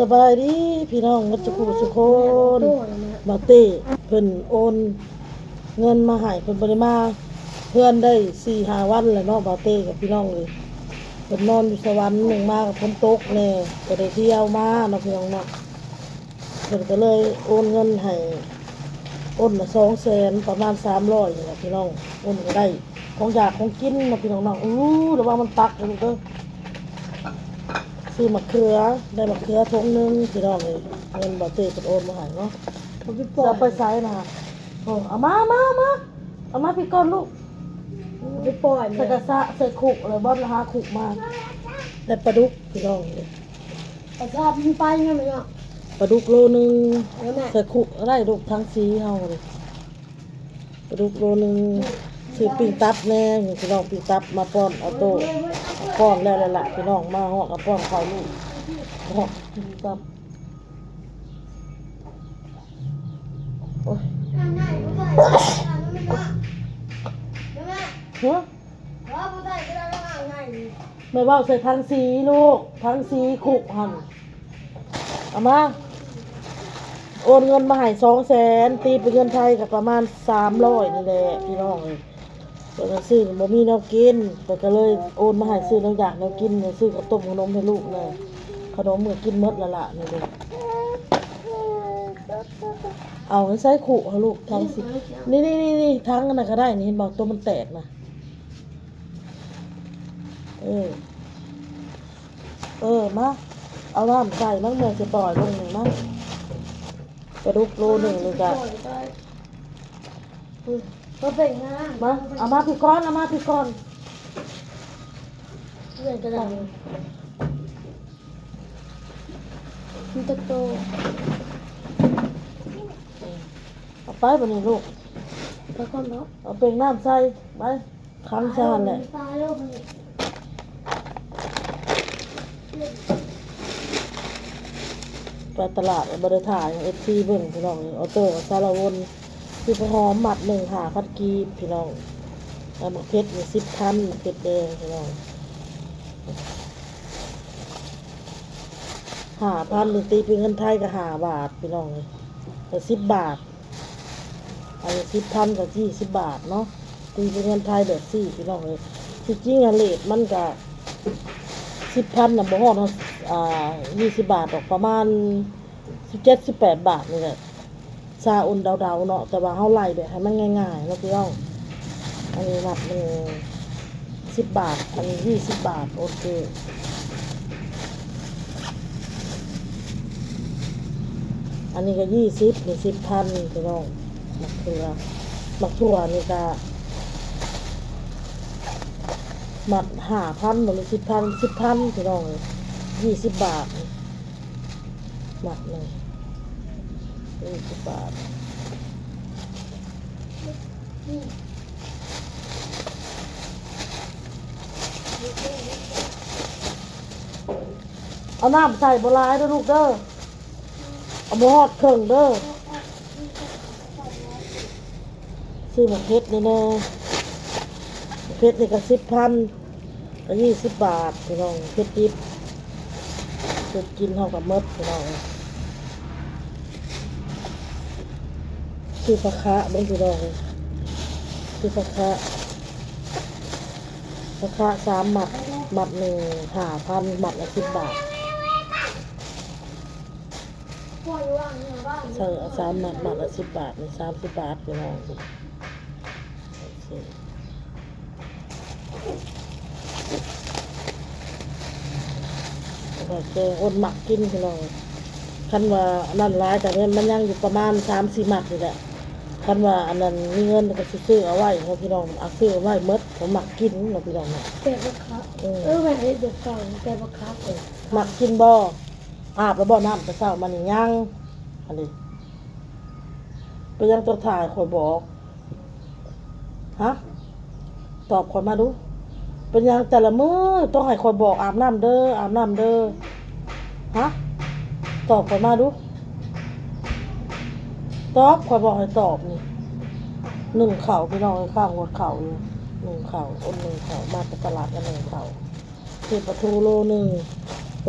สบายดีพี่น้องมัจจุสุคนมาเต้เพิ่นโอนเงินมาให้เพิ่นบ่ได้มาเพื่อนได้ 4-5 วันแล้วเนาะบ่าวเต้กับพี่น้องเลยเพิ่นนอนอยู่สวรรค์นึงมากับฝนตกแน่ก็ได้เที่ยวมาเนาะพี่น้องเนาะเพิ่นก็เลยโอนเงินให้โอนละ200,000ประมาณ300นี่แหละพี่น้องโอนก็ได้ของอยากของกินเนาะพี่น้องเนาะระวังมันปักเด้อซื้อมะเขือได้มะเขือถุงนึงพี่น้องเลยเงินบ่าวเต้เพิ่นโอนมาให้เนาะจะไปไสนะโอ้เอามาเอามาพี่ก่อนลูกไปปล่อย ใส่กระสะใส่ขุกเลยบอสหาขุกมาได้ปลาดุกพี่น้องเลย แต่ชอบมันไปไงมันอ่ะ ปลาดุกโลนึง แล้วแม่ ใส่ขุกได้ดุกทั้งสีเฮาเลยปลาดุกโลนึงซื้อปิ้งตับแน่พี่น้องปิ้งตับมาป้อนเอาโต้ป้อนแล้วล่ะพี่น้องมาฮอดเอาป้อนข้าวลูกฮอดปิ้งตับโอ้ยเฮ้ยไม่ว่าใส่ทั้งสีลูกทั้งสีขุกหั่นเอามาโอนเงินมาให้200,000ตีเป็นเงินไทยกับประมาณ300นี่แหละพี่น้องเลยเพิ่นก็ซื้อบ่มีแนวกินเพิ่นก็เลยโอนมาให้ซื้อแนวอยากแนวกินเนี่ยซื้อข้าวต้มขนมให้ลูกแน่ขนมมื้อกินหมดแล้วล่ะนี่ลูกเอาใส่ขุให้ลูกทั้งสีนี่ทั้งนั้นก็ได้นี่เห็นบ่ตัวมันแตกนะมาเอาน้ำใส่มั่งเมื่อจะปล่อยลงหนึ่งมั่งกระดุกโลหนึ่งเลยจ้ะก็เป็นงาน มาเอามาพี่ก้อนเพื่อนกระดังมันโตเอาไปบนนี้ลูกไปก่อนเนาะเอาเป็นน้ำใส่ไปค้างชานแหละไปตลาดบริถ่ายเอฟซีเบิ่งพี่น้องเอาโต้กับซาลาวนคือหอมหมัดหนึ่ง5,000 กีบพี่น้องแล้วมะเพชรมี10,000เพชรแดงพี่น้อง5,000หรือตีเป็นเงินไทยก็5 บาทพี่น้องเลยแต่10 บาทอันนี้10,000กับ20 บาทเนาะตีเป็นเงินไทยเดือด4พี่น้องเลยที่จริงอะเลทมันก็10,000น่ะบ่ฮอด20 บาทออกประมาณ17-18 บาทนี่แหละซาอุ่นเดาๆเนาะแต่ว่าเฮาไล่แบบให้มันง่ายๆเนาะพี่น้องอันนี้นับหนึ่ง10 บาทอันนี้20 บาทโอเคอันนี้ก็20นี่10,000นี่พี่น้องมะเขือมะถั่วนี่ก็หมัด5,000บ่หรือ10,000พี่น้อง20 บาทหมัดเลย20 บาทเอาน้ำใส่บ่หลายเด้อลูกเด้อเอาบ่ฮอดครึ่งเด้อซื้อมะเขือนี่แน่มะเขือนี่ก็10,000ก็20 บาทพี่น้องเผ็ดดิบเผ็ดกินเท่ากับมดพี่น้องซื้อผักคะเบิ่งพี่น้องซื้อผักคะ3 หมัดหนึ่ง5,000หมัดละ10 บาทใส่3 หมัดละ10 บาทนี่30 บาทพี่น้องโอเคคนหมักกินพี่น้องคันว่านั่นร้ายแต่เนี่ยมันยังอยู่ประมาณ3-4 หมัดนี่แหละคันว่าอันนั้นมีเงินก็ซื้อเอาไว้ให้พี่น้องเอาซื้อเอาไว้หมดผมหมักกินเนาะพี่น้องเนาะแกบักครับแบบนี้เดี๋ยวก่อนแกบักครับหมักกินบ่อาบแล้วบ่น้ำแต่เช้ามันนี่ยังอันนี้ไปยังตัวถ่ายข่อยบอกฮะตอบข่อยมาดูเป็นยังแต่ละมื้อต้องให้ข่อยบอกอาบน้ำเด้อฮะตอบข่อยมาดูตอบข่อยบอกให้ตอบนี่1 ข้าวพี่น้องข้างหัวเข่าอยู่1 ข้าวอ้น1 ข้าวมาจากตลาดกัน1 ข้าวซื้อปลาทูโลนึง50,000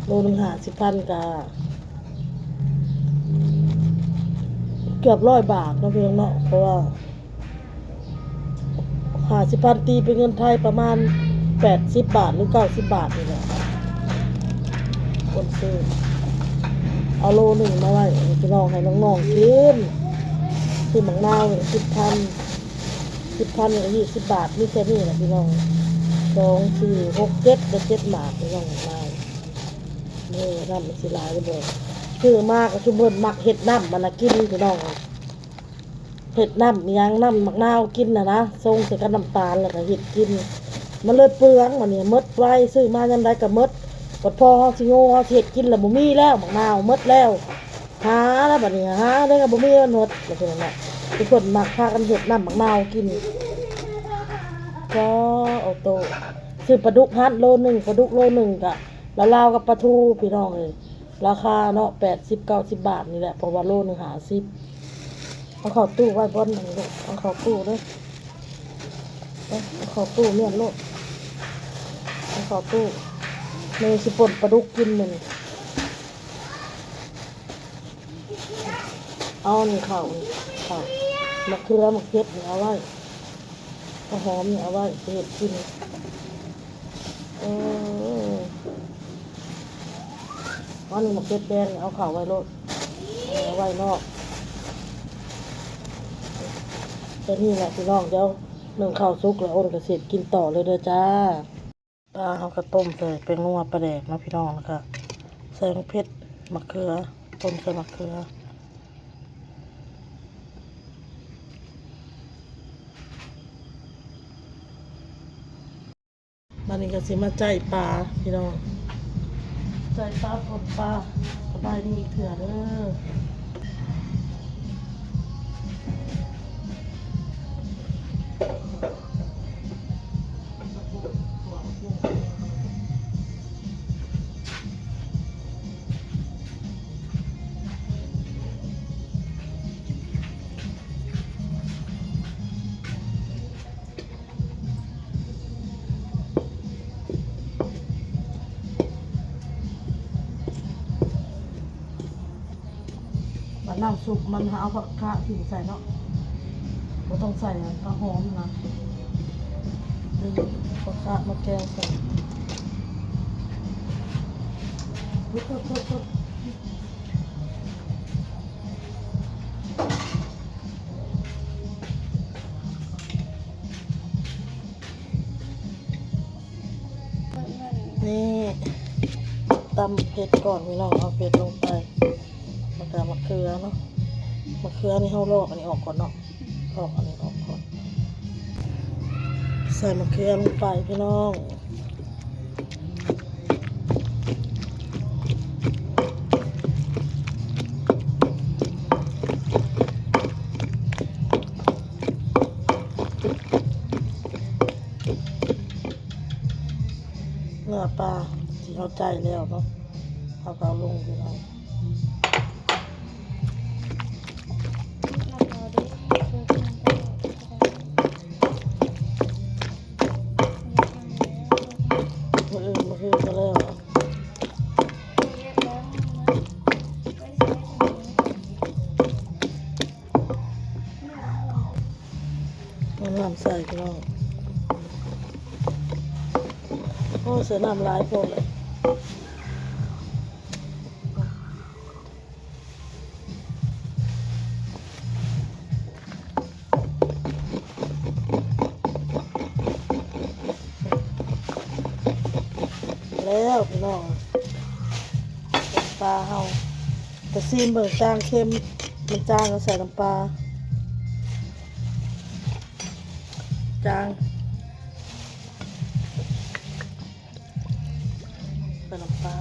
โลหนึ่ง50,000ก็เกือบ100 บาทเนาะพี่น้องเนาะเพราะว่า50,000ตีเป็นเงินไทยประมาณ80 บาทหรือ90 บาทนี่แหละคนซื้อเอาโลหนึ่งมาไว้พี่น้องให้น้องๆกินซื้อหมักนาว10,000ก็20 บาทนี่แค่นี้แหละพี่น้อง2 4 6 7ก็7 บาทพี่น้องมานี่น้ำมันสิหลายเลยซื้อมากก็ชุมเพิ่นมักเฮ็ดน้ำมันน่ะกินพี่น้องเฮ็ดน้ำอิหยังน้ำหมักนาวกินน่ะนะส่งใส่กับน้ำตาลแล้วก็เฮ็ดกินมันเลยเปลืองมันนี่หมดไว้ซื้อมายามใดก็หมดบัดพอเฮาสิโง่เฮาสิเฮ็ดกินแล้วบ่มีแล้วหมักนาวหมดแล้วหาแล้วบัดนี้หาได้ก็บ่มีมันหมดแล้วพี่น้องน่ะทุกคนมักพากันเฮ็ดน้ำหมักนาวกินก็เอาโตซื้อปลาดุกหั่นโลนึงปลาดุกโลนึงก็แล้วลาวกับปลาทูพี่น้องเอ้ยราคาเนาะ80-90 บาทนี่แหละเพราะว่าโลนึง50เอาเข้าตู้ไว้บนนึงลูกเอาเข้าตู้เด้อเอาเข้าตู้เมียนโลดเอาเข้าตู้เมย์สิป่นปลาดุกกินมื้อนี้เอานี่เข้ามะเขือมะเขือนี่เอาไว้กระหอมนี่เอาไว้เฮ็ดกินอันนี้มะเขือแดงเอาเข้าไว้โลดเอาไว้นอกแต่นี่แหละพี่น้องเดี๋ยวนึ่งข้าวสุกแล้วอ้นก็เสร็จกินต่อเลยเด้อจ้าปลาเขาก็ต้มใส่เป็นนัวปลาแดกนะพี่น้องนะคะใส่มะเขือมะเขือต้มใส่มะเขือมันนี่ก็สิมาใจปลาพี่น้องใจปลาปนปลาสบายดีเถื่อเด้อมันน้ำซุปมันเอาผักกาดถิ่นใส่เนาะเราต้องใส่กระหอมนะดึงผักกาดมาแกงใส่ทุบนี่ตำเผ็ดก่อนพี่น้องเอาเผ็ดลงไปมะเขือเนาะมะเขือนี่เฮาลอกอันนี้ออกก่อนเนาะลอกอันนี้ออกก่อนใส่มะเขือลงไปพี่น้องเนื้อปลาที่เอาใจแล้วเนาะเอาก็เอาลงพี่น้องมาคือก็แล้วเอาน้ำใส่พี่น้องโอ้เสือน้ำลายพอเลยแล้วพี่น้องปลาเฮาแต่ซีมเบิกจางเค็มมันจางก็ใส่น้ำปลาจางใส่น้ำปลา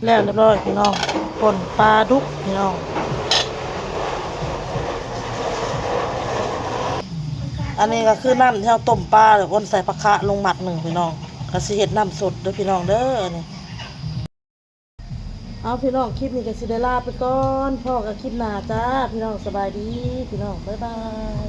แล้วเรียบร้อยพี่น้องป่นปลาดุกพี่น้อง อันนี้ก็คือน้ำที่เราต้มปลาหรือคนใส่ปลาคะลงหมัดหนึ่งพี่น้องก็สิเฮ็ดน้ำสดเด้อพี่น้องเด้อนี่เอาพี่น้องคลิปนี้ก็สิได้ลาไปก่อนพ่อกับคลิปหน้าจ้าพี่น้องสบายดีพี่น้องบ๊ายบาย